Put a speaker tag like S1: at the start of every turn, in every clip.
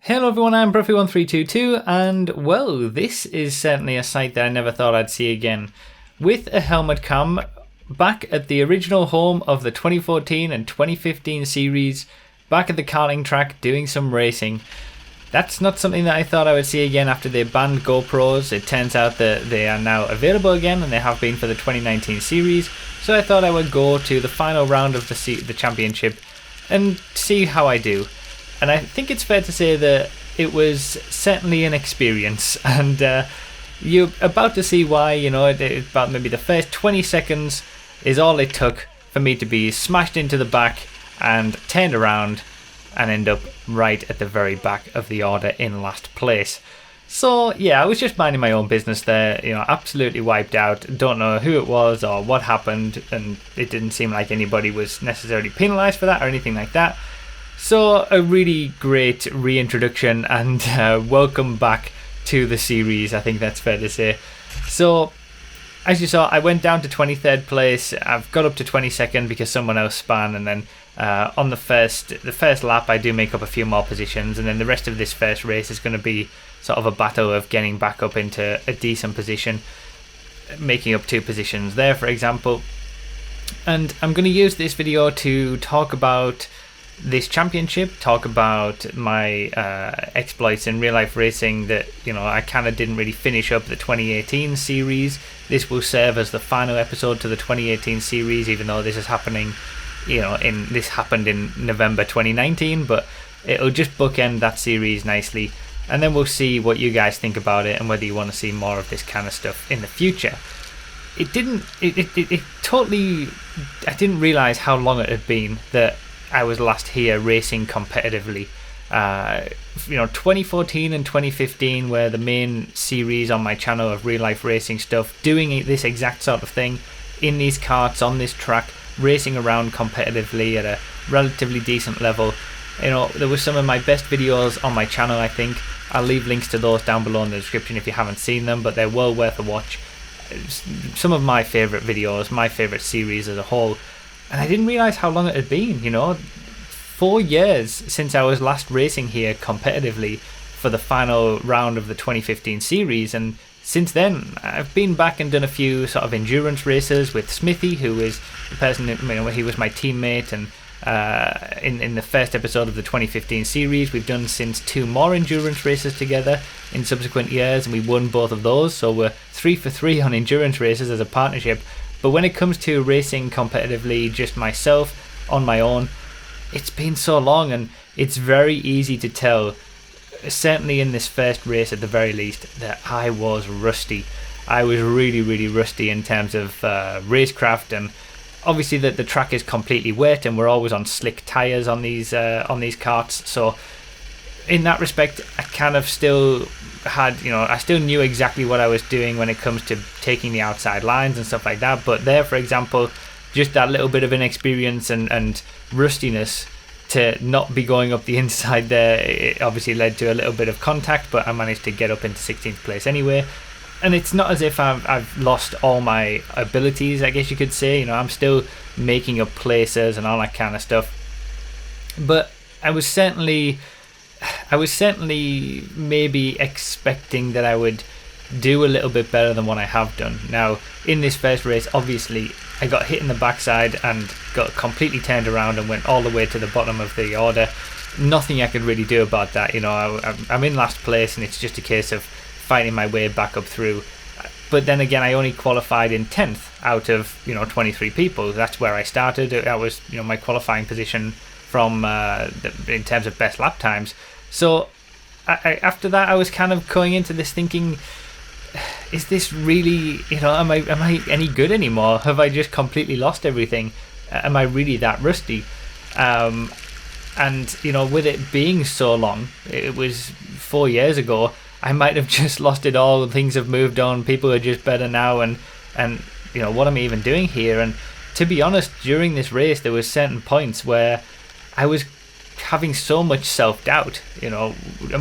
S1: Hello everyone, I'm Bruffy1322 and well, this is certainly a sight that I never thought I'd see again. With a helmet cam, back at the original home of the 2014 and 2015 series, back at the karting track doing some racing. That's not something that I thought I would see again after they banned GoPros. It turns out that they are now available again and they have been for the 2019 series, so I thought I would go to the final round of the championship and see how I do. And I think it's fair to say that it was certainly an experience, and you're about to see why. About maybe the first 20 seconds is all it took for me to be smashed into the back and turned around and end up right at the very back of the order in last place. So yeah, I was just minding my own business there, absolutely wiped out. Don't know who it was or what happened, and it didn't seem like anybody was necessarily penalised for that or anything like that. So a really great reintroduction and welcome back to the series, I think that's fair to say. So as you saw, I went down to 23rd place. I've got up to 22nd because someone else spun, and then on the first lap I do make up a few more positions, and then the rest of this first race is going to be sort of a battle of getting back up into a decent position, making up 2 positions there for example. And I'm going to use this video to talk about this championship, talk about my exploits in real life racing that I kind of didn't really finish up the 2018 series. This will serve as the final episode to the 2018 series, even though this is happening this happened in November 2019, but it'll just bookend that series nicely, and then we'll see what you guys think about it and whether you want to see more of this kind of stuff in the future. I didn't realize how long it had been that I was last here racing competitively. 2014 and 2015 were the main series on my channel of real life racing stuff, doing this exact sort of thing in these karts on this track, racing around competitively at a relatively decent level. There were some of my best videos on my channel, I think. I'll leave links to those down below in the description if you haven't seen them, but they're well worth a watch. Some of my favourite videos, my favourite series as a whole. And I didn't realise how long it had been, 4 years since I was last racing here competitively for the final round of the 2015 series. And since then, I've been back and done a few sort of endurance races with Smithy, who is the person, he was my teammate. And in the first episode of the 2015 series, we've done since 2 more endurance races together in subsequent years, and we won both of those. So we're 3 for 3 on endurance races as a partnership. But when it comes to racing competitively, just myself, on my own, it's been so long, and it's very easy to tell, certainly in this first race at the very least, that I was rusty. I was really, really rusty in terms of racecraft, and obviously that the track is completely wet and we're always on slick tyres on these karts. So in that respect, I kind of still had, I still knew exactly what I was doing when it comes to taking the outside lines and stuff like that. But there, for example, just that little bit of inexperience and rustiness to not be going up the inside there, it obviously led to a little bit of contact, but I managed to get up into 16th place anyway. And it's not as if I've lost all my abilities, I guess you could say. I'm still making up places and all that kind of stuff. But I was certainly maybe expecting that I would do a little bit better than what I have done. Now, in this first race, obviously, I got hit in the backside and got completely turned around and went all the way to the bottom of the order. Nothing I could really do about that. I'm in last place, and it's just a case of fighting my way back up through. But then again, I only qualified in 10th out of 23 people. That's where I started. That was my qualifying position from in terms of best lap times. So after that, I was kind of going into this thinking, is this really, am I any good anymore? Have I just completely lost everything? Am I really that rusty? And with it being so long, it was 4 years ago, I might have just lost it all. Things have moved on. People are just better now, and what am I even doing here? And to be honest, during this race, there were certain points where I was having so much self-doubt.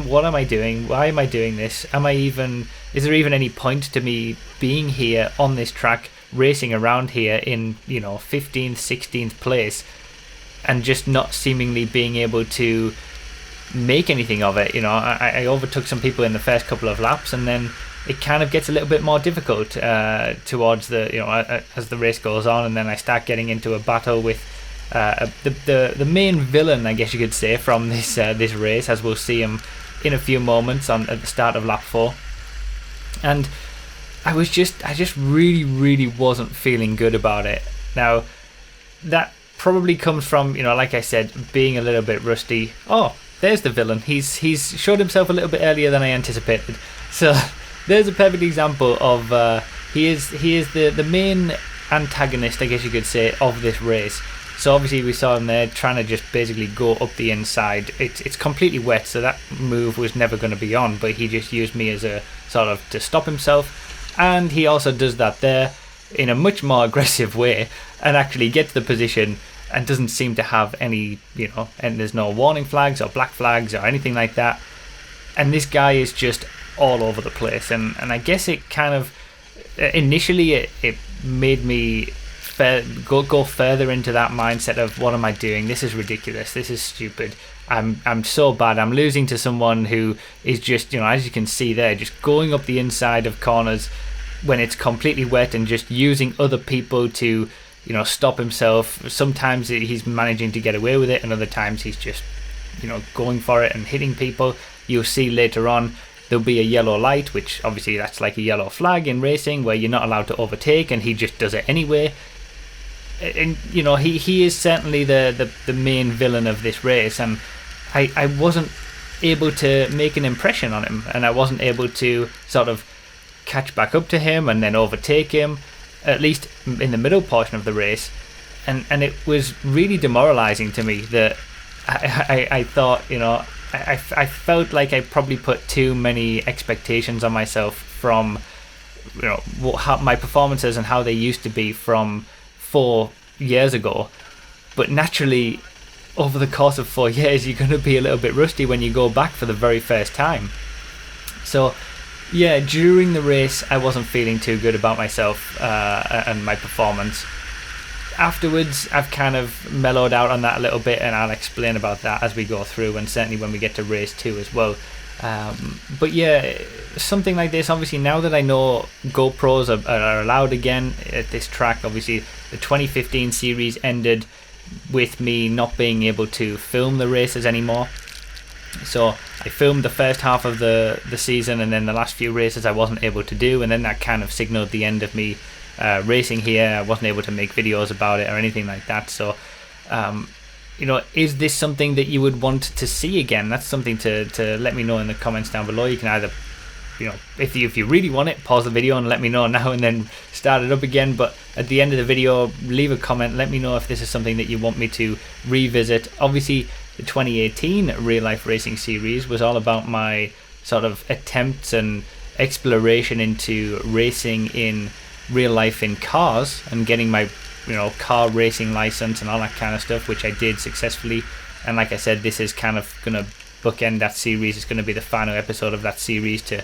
S1: What am I doing? Why am I doing this? Is there even any point to me being here on this track, racing around here in 15th, 16th place, and just not seemingly being able to make anything of it. I overtook some people in the first couple of laps, and then it kind of gets a little bit more difficult towards as the race goes on, and then I start getting into a battle with the main villain, I guess you could say, from this race, as we'll see him in a few moments at the start of lap 4. And I just really wasn't feeling good about it. Now, that probably comes from, like I said, being a little bit rusty. Oh, there's the villain. He's showed himself a little bit earlier than I anticipated. So there's a perfect example of he is the main antagonist, I guess you could say, of this race. So obviously we saw him there trying to just basically go up the inside. It's completely wet, so that move was never going to be on, but he just used me as a sort of to stop himself. And he also does that there in a much more aggressive way, and actually gets the position and doesn't seem to have any, and there's no warning flags or black flags or anything like that. And this guy is just all over the place. And I guess it kind of, initially it made me go further into that mindset of, what am I doing? This is ridiculous. This is stupid. I'm so bad. I'm losing to someone who is just, as you can see there, just going up the inside of corners when it's completely wet and just using other people to, stop himself. Sometimes he's managing to get away with it, and other times he's just, going for it and hitting people. You'll see later on there'll be a yellow light, which obviously that's like a yellow flag in racing where you're not allowed to overtake, and he just does it anyway. And he is certainly the main villain of this race, and I wasn't able to make an impression on him, and I wasn't able to sort of catch back up to him and then overtake him, at least in the middle portion of the race. And it was really demoralizing to me that I thought, I felt like I probably put too many expectations on myself from, how my performances and how they used to be from 4 years ago. But naturally, over the course of 4 years, you're going to be a little bit rusty when you go back for the very first time. So yeah, during the race I wasn't feeling too good about myself and my performance. Afterwards I've kind of mellowed out on that a little bit, and I'll explain about that as we go through, and certainly when we get to race 2 as well. But yeah, something like this, obviously now that I know GoPros are allowed again at this track, obviously the 2015 series ended with me not being able to film the races anymore. So I filmed the first half of the season, and then the last few races I wasn't able to do, and then that kind of signaled the end of me racing here. I wasn't able to make videos about it or anything like that. So is this something that you would want to see again? That's something to let me know in the comments down below. You can either, if you really want it, pause the video and let me know now and then start it up again. But at the end of the video, leave a comment, let me know if this is something that you want me to revisit. Obviously the 2018 Real Life Racing series was all about my sort of attempts and exploration into racing in real life in cars, and getting my car racing license and all that kind of stuff, which I did successfully. And like I said, this is kind of gonna bookend that series. It's going to be the final episode of that series to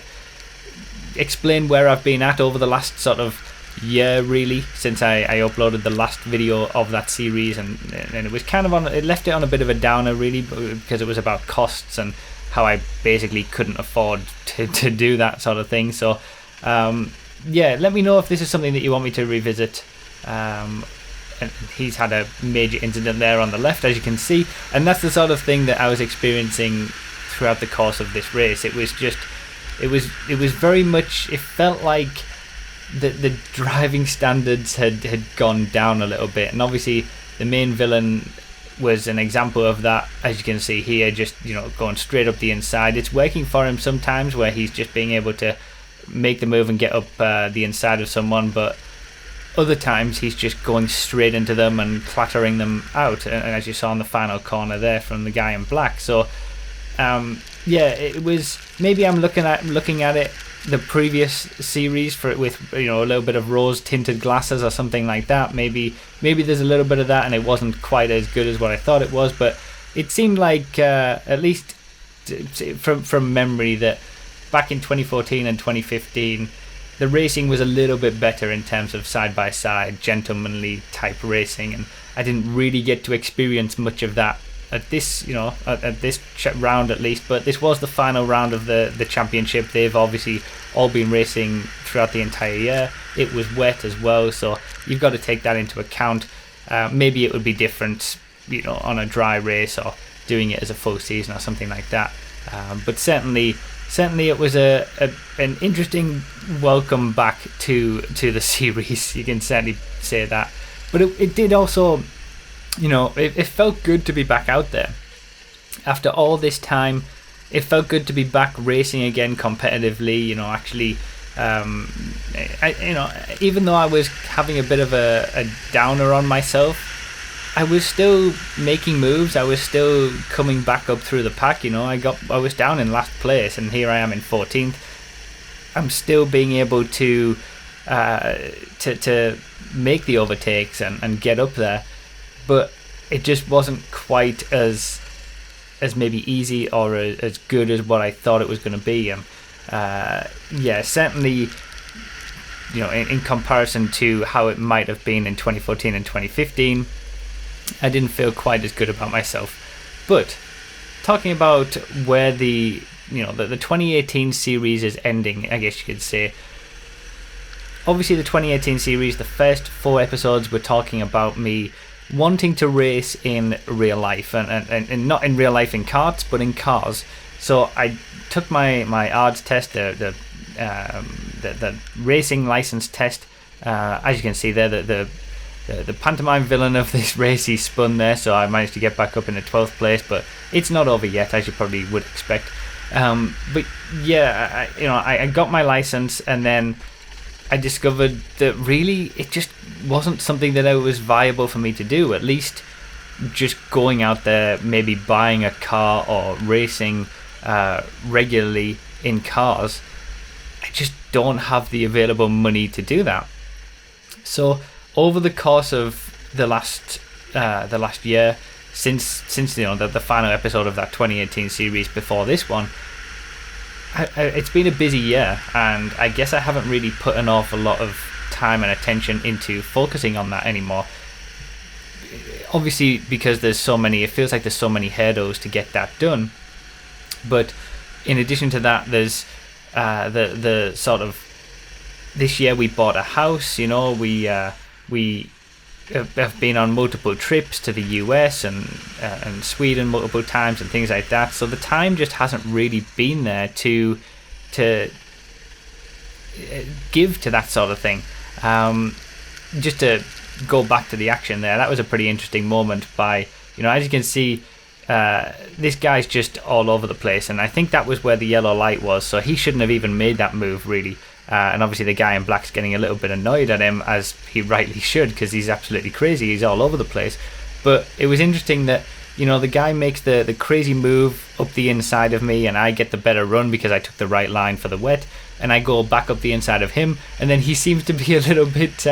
S1: explain where I've been at over the last sort of year, really, since I uploaded the last video of that series. And it was kind of it left it on a bit of a downer, really, because it was about costs and how I basically couldn't afford to do that sort of thing. So yeah, let me know if this is something that you want me to revisit. And he's had a major incident there on the left, as you can see, and that's the sort of thing that I was experiencing throughout the course of this race. It was very much, it felt like the driving standards had gone down a little bit, and obviously the main villain was an example of that, as you can see here, just going straight up the inside. It's working for him sometimes, where he's just being able to make the move and get up the inside of someone, but other times he's just going straight into them and clattering them out, and as you saw in the final corner there from the guy in black. So yeah, it was, maybe I'm looking at it the previous series with a little bit of rose tinted glasses or something like that. Maybe there's a little bit of that, and it wasn't quite as good as what I thought it was, but it seemed like at least from memory that back in 2014 and 2015 the racing was a little bit better in terms of side-by-side, gentlemanly type racing, and I didn't really get to experience much of that at this, at this round at least. But this was the final round of the championship. They've obviously all been racing throughout the entire year. It was wet as well, so you've got to take that into account. Maybe it would be different, on a dry race or doing it as a full season or something like that. But certainly it was an interesting welcome back to the series. You can certainly say that. But it did also, it felt good to be back out there. After all this time, it felt good to be back racing again competitively, actually. Even though I was having a bit of a downer on myself, I was still making moves. I was still coming back up through the pack. I was down in last place, and here I am in 14th. I'm still being able to make the overtakes and get up there, but it just wasn't quite as maybe easy or as good as what I thought it was going to be. And certainly, in comparison to how it might have been in 2014 and 2015, I didn't feel quite as good about myself. But talking about where the 2018 series is ending, I guess you could say. Obviously, the 2018 series, the first 4 episodes were talking about me wanting to race in real life, and not in real life in karts, but in cars. So I took my ARDS test, the racing license test. As you can see there, the pantomime villain of this race, he spun there, so I managed to get back up in the 12th place. But it's not over yet, as you probably would expect. But yeah, I got my license, and then I discovered that really it just wasn't something that it was viable for me to do. At least just going out there, maybe buying a car or racing regularly in cars, I just don't have the available money to do that. So over the course of the last year, since the final episode of that 2018 series before this one, it's been a busy year, and I guess I haven't really put an awful lot of time and attention into focusing on that anymore. Obviously, because it feels like there's so many hurdles to get that done. But in addition to that, there's the sort of, this year we bought a house. We have been on multiple trips to the US and Sweden multiple times and things like that. So the time just hasn't really been there to give to that sort of thing. Just to go back to the action there, that was a pretty interesting moment by, as you can see, this guy's just all over the place, and I think that was where the yellow light was, so he shouldn't have even made that move really. And obviously the guy in black's getting a little bit annoyed at him, as he rightly should, because he's absolutely crazy. He's all over the place. But it was interesting that, the guy makes the crazy move up the inside of me, and I get the better run because I took the right line for the wet, and I go back up the inside of him, and then he seems to be a little bit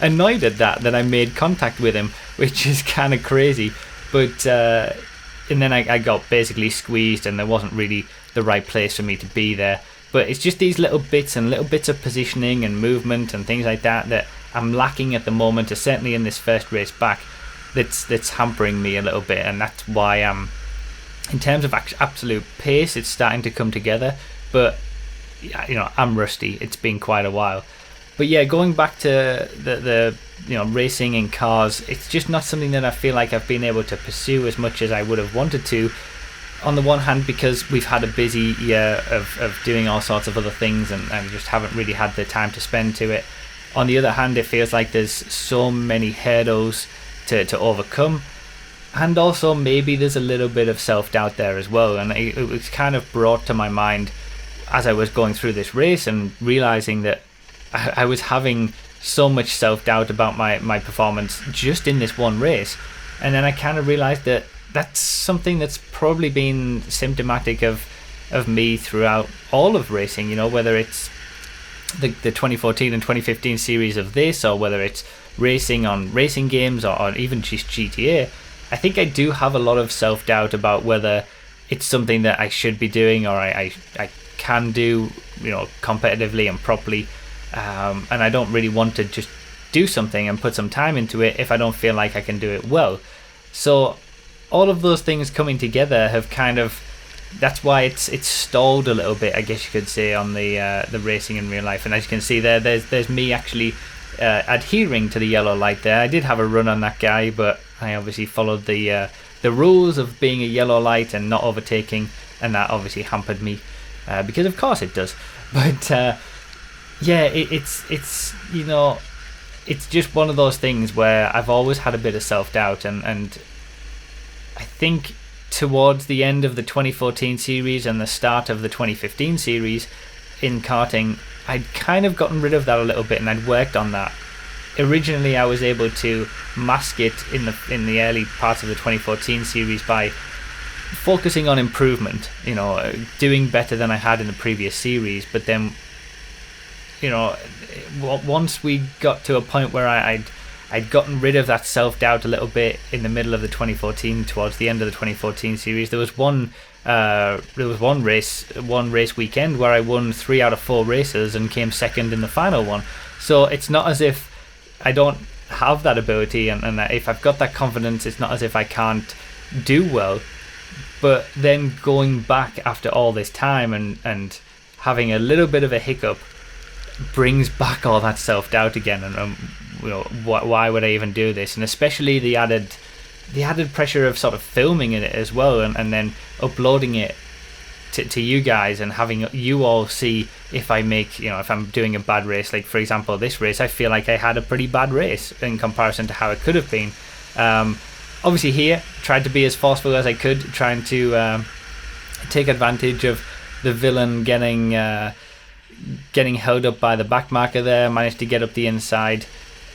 S1: annoyed at that I made contact with him, which is kind of crazy. But and then I got basically squeezed, and there wasn't really the right place for me to be there. But it's just these little bits of positioning and movement and things like that I'm lacking at the moment, certainly in this first race back, that's hampering me a little bit. And that's why in terms of absolute pace, it's starting to come together. But I'm rusty. It's been quite a while. But yeah, going back to the racing in cars, it's just not something that I feel like I've been able to pursue as much as I would have wanted to. On the one hand, because we've had a busy year of doing all sorts of other things, and just haven't really had the time to spend to it. On the other hand, it feels like there's so many hurdles to overcome, and also maybe there's a little bit of self-doubt there as well. And it was kind of brought to my mind as I was going through this race and realizing that I was having so much self-doubt about my performance just in this one race. And then I kind of realized that that's something that's probably been symptomatic of me throughout all of racing, whether it's the 2014 and 2015 series of this, or whether it's racing on racing games, or even just GTA. I think I do have a lot of self-doubt about whether it's something that I should be doing, or I can do, competitively and properly. And I don't really want to just do something and put some time into it if I don't feel like I can do it well. So all of those things coming together have kind of, that's why it's stalled a little bit, I guess you could say, on the racing in real life. And as you can see there's me actually adhering to the yellow light there. I did have a run on that guy, but I obviously followed the rules of being a yellow light and not overtaking, and that obviously hampered me, because of course it does. But yeah, it's you know, it's just one of those things where I've always had a bit of self-doubt, and I think towards the end of the 2014 series and the start of the 2015 series in karting, I'd kind of gotten rid of that a little bit, and I'd worked on that. Originally, I was able to mask it in the early parts of the 2014 series by focusing on improvement, you know, doing better than I had in the previous series. But then, you know, once we got to a point where I'd gotten rid of that self-doubt a little bit in the middle of the 2014, towards the end of the 2014 series, there was one race weekend where I won 3 out of 4 races and came second in the final one. So it's not as if I don't have that ability, and if I've got that confidence, it's not as if I can't do well. But then going back after all this time and having a little bit of a hiccup brings back all that self-doubt again, and you know, why would I even do this? And especially the added pressure of sort of filming it as well, and then uploading it to you guys, and having you all see if I make, you know, if I'm doing a bad race. Like for example, this race, I feel like I had a pretty bad race in comparison to how it could have been. Obviously here, tried to be as forceful as I could, trying to take advantage of the villain getting held up by the back marker there. Managed to get up the inside.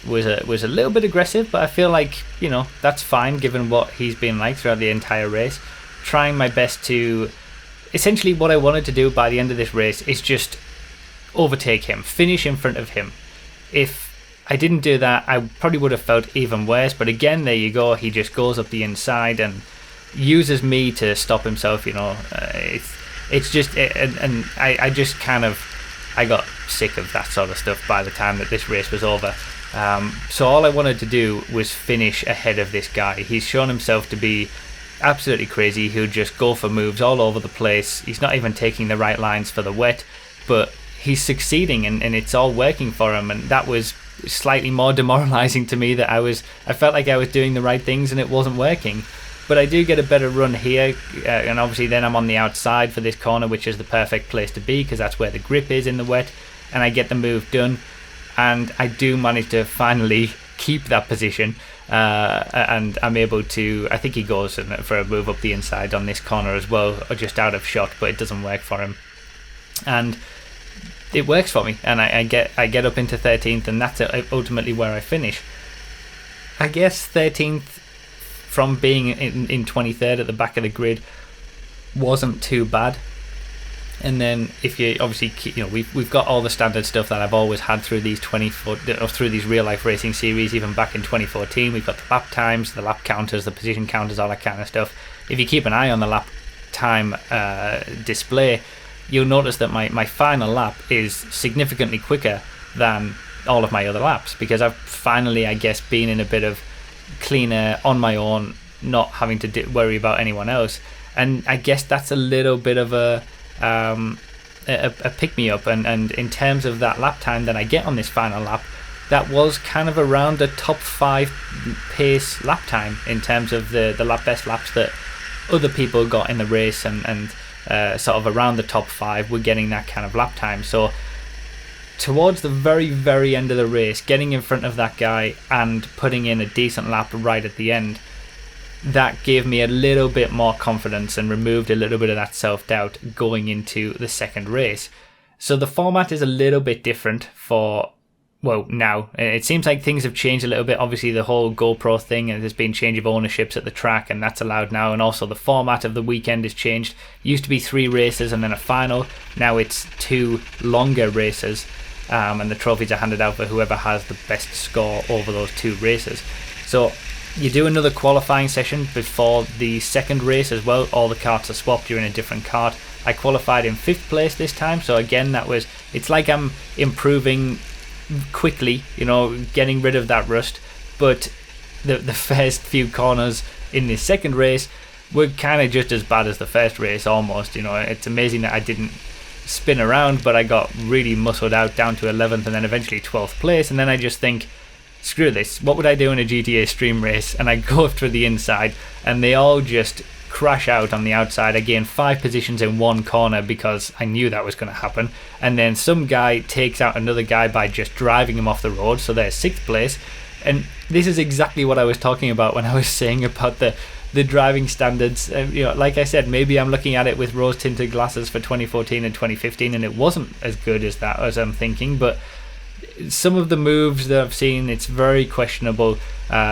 S1: Was a little bit aggressive, but I feel like, you know, that's fine given what he's been like throughout the entire race. Trying my best to, essentially what I wanted to do by the end of this race is just overtake him, finish in front of him. If I didn't do that, I probably would have felt even worse, but again, there you go, he just goes up the inside and uses me to stop himself, you know. It's just, and I just kind of, I got sick of that sort of stuff by the time that this race was over. So all I wanted to do was finish ahead of this guy. He's shown himself to be absolutely crazy. He'll just go for moves all over the place. He's not even taking the right lines for the wet, but he's succeeding, and it's all working for him. And that was slightly more demoralizing to me, that I felt like I was doing the right things and it wasn't working. But I do get a better run here, and obviously then I'm on the outside for this corner, which is the perfect place to be because that's where the grip is in the wet, and I get the move done, and I do manage to finally keep that position, and I'm able to, I think he goes for a move up the inside on this corner as well, or just out of shot, but it doesn't work for him, and it works for me, and I get up into 13th, and that's ultimately where I finish. I guess 13th from being in 23rd at the back of the grid wasn't too bad. And then if you obviously, you know, we've got all the standard stuff that I've always had through these through these real life racing series. Even back in 2014, we've got the lap times, the lap counters, the position counters, all that kind of stuff. If you keep an eye on the lap time display, you'll notice that my final lap is significantly quicker than all of my other laps, because I've finally, I guess, been in a bit of cleaner on my own, not having to worry about anyone else. And I guess that's a little bit of a pick-me-up, and in terms of that lap time that I get on this final lap, that was kind of around a top 5 pace lap time in terms of the best laps that other people got in the race, and sort of around the top 5 were getting that kind of lap time. So towards the very, very end of the race, getting in front of that guy and putting in a decent lap right at the end, that gave me a little bit more confidence and removed a little bit of that self-doubt going into the second race. So the format is a little bit different for, well, now. It seems like things have changed a little bit. Obviously, the whole GoPro thing, and there's been change of ownerships at the track, and that's allowed now. And also the format of the weekend has changed. It used to be 3 races and then a final. Now it's 2 longer races, and the trophies are handed out for whoever has the best score over those 2 races. So you do another qualifying session before the second race as well. All the karts are swapped. You're in a different kart. I qualified in 5th place this time, so again, it's like I'm improving quickly, you know, getting rid of that rust. But the first few corners in this second race were kind of just as bad as the first race almost. It's amazing that I didn't spin around, but I got really muscled out down to 11th and then eventually 12th place. And then I just think, screw this, what would I do in a GTA stream race? And I go through the inside and they all just crash out on the outside. I gained 5 positions in one corner because I knew that was going to happen. And then some guy takes out another guy by just driving him off the road, so they're 6th place. And this is exactly what I was talking about when I was saying about the driving standards. Like I said, maybe I'm looking at it with rose tinted glasses for 2014 and 2015 and it wasn't as good as that as I'm thinking, but some of the moves that I've seen, it's very questionable.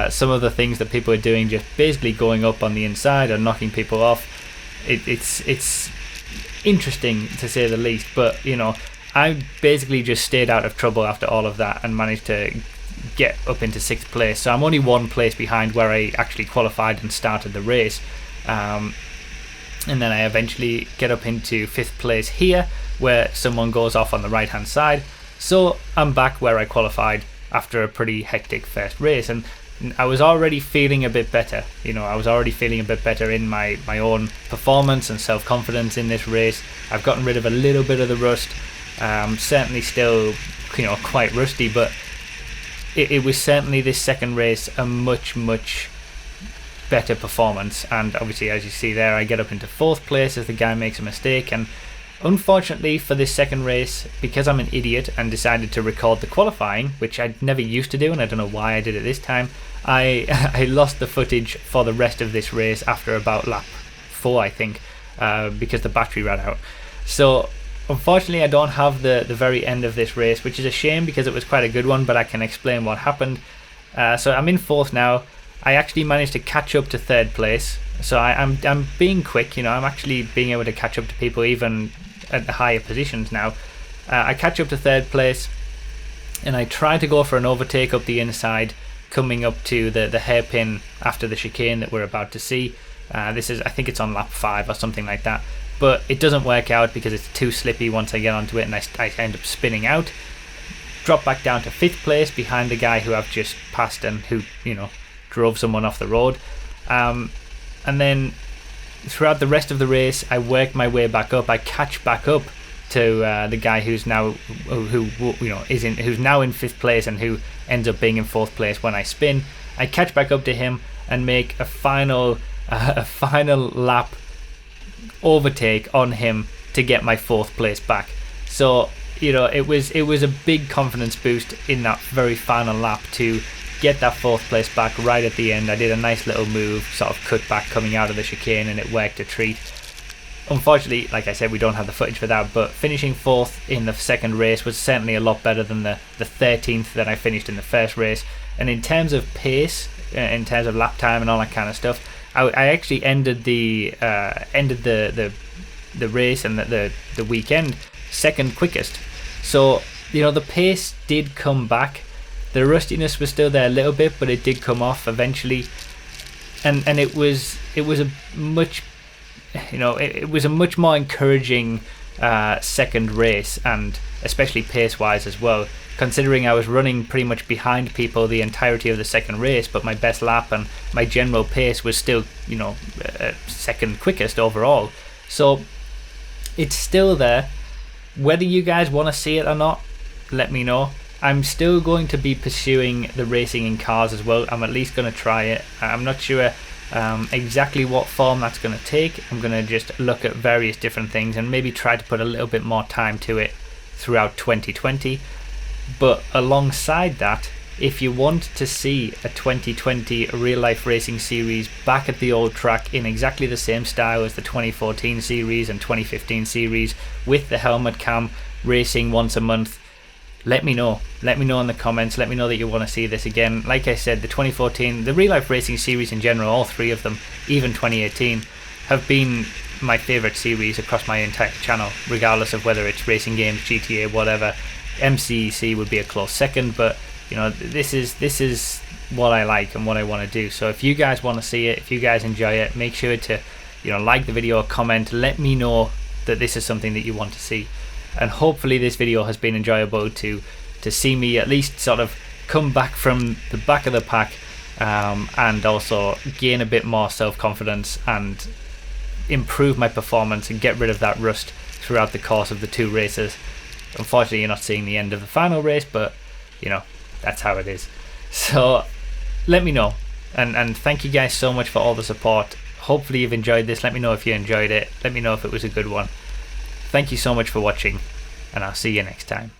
S1: Some of the things that people are doing, just basically going up on the inside or knocking people off, it's interesting to say the least. But I basically just stayed out of trouble after all of that and managed to get up into 6th place, so I'm only 1 place behind where I actually qualified and started the race. And then I eventually get up into 5th place here, where someone goes off on the right hand side. So I'm back where I qualified after a pretty hectic first race, and I was already feeling a bit better. I was already feeling a bit better in my own performance and self-confidence in this race. I've gotten rid of a little bit of the rust. Certainly still, quite rusty, but it was certainly this second race a much better performance. And obviously, as you see there, I get up into 4th place as the guy makes a mistake. And unfortunately for this second race, because I'm an idiot and decided to record the qualifying, which I never used to do, and I don't know why I did it this time, I lost the footage for the rest of this race after about lap 4, I think, because the battery ran out. So unfortunately, I don't have the very end of this race, which is a shame because it was quite a good one, but I can explain what happened. So I'm in 4th now. I actually managed to catch up to 3rd place. So I'm being quick, I'm actually being able to catch up to people even at the higher positions now. I catch up to 3rd place and I try to go for an overtake up the inside, coming up to the hairpin after the chicane that we're about to see. I think it's on lap 5 or something like that. But it doesn't work out because it's too slippy once I get onto it, and I end up spinning out. Drop back down to 5th place behind the guy who I've just passed and who, drove someone off the road. And then throughout the rest of the race, I work my way back up. I catch back up to the guy who's now who's now in 5th place and who ends up being in 4th place when I spin. I catch back up to him and make a final lap overtake on him to get my 4th place back. So it was a big confidence boost in that very final lap to get that 4th place back right at the end. I did a nice little move, sort of cut back coming out of the chicane, and it worked a treat. Unfortunately, like I said, we don't have the footage for that, but finishing 4th in the second race was certainly a lot better than the 13th that I finished in the first race. And in terms of pace, in terms of lap time and all that kind of stuff, I actually ended the race and the weekend second quickest. So the pace did come back. The rustiness was still there a little bit, but it did come off eventually. And it was a much more encouraging second race, and especially pace wise as well, considering I was running pretty much behind people the entirety of the second race, but my best lap and my general pace was still second quickest overall. So it's still there. Whether you guys want to see it or not, let me know. I'm still going to be pursuing the racing in cars as well. I'm at least going to try it. I'm not sure exactly what form that's going to take. I'm going to just look at various different things and maybe try to put a little bit more time to it throughout 2020. But alongside that, if you want to see a 2020 real life racing series back at the old track in exactly the same style as the 2014 series and 2015 series, with the helmet cam racing once a month, let me know in the comments. Let me know that you want to see this again. Like I said, the 2014, the real life racing series in general, all 3 of them, even 2018, have been my favourite series across my entire channel, regardless of whether it's racing games, GTA, whatever. MCEC would be a close second, but this is what I like and what I want to do. So if you guys want to see it, if you guys enjoy it, make sure to like the video, comment, let me know that this is something that you want to see. And hopefully this video has been enjoyable to see me at least sort of come back from the back of the pack and also gain a bit more self-confidence and improve my performance and get rid of that rust throughout the course of the 2 races. Unfortunately, you're not seeing the end of the final race, but you know, that's how it is. So let me know, and thank you guys so much for all the support. Hopefully you've enjoyed this. Let me know if you enjoyed it. Let me know if it was a good one. Thank you so much for watching, and I'll see you next time.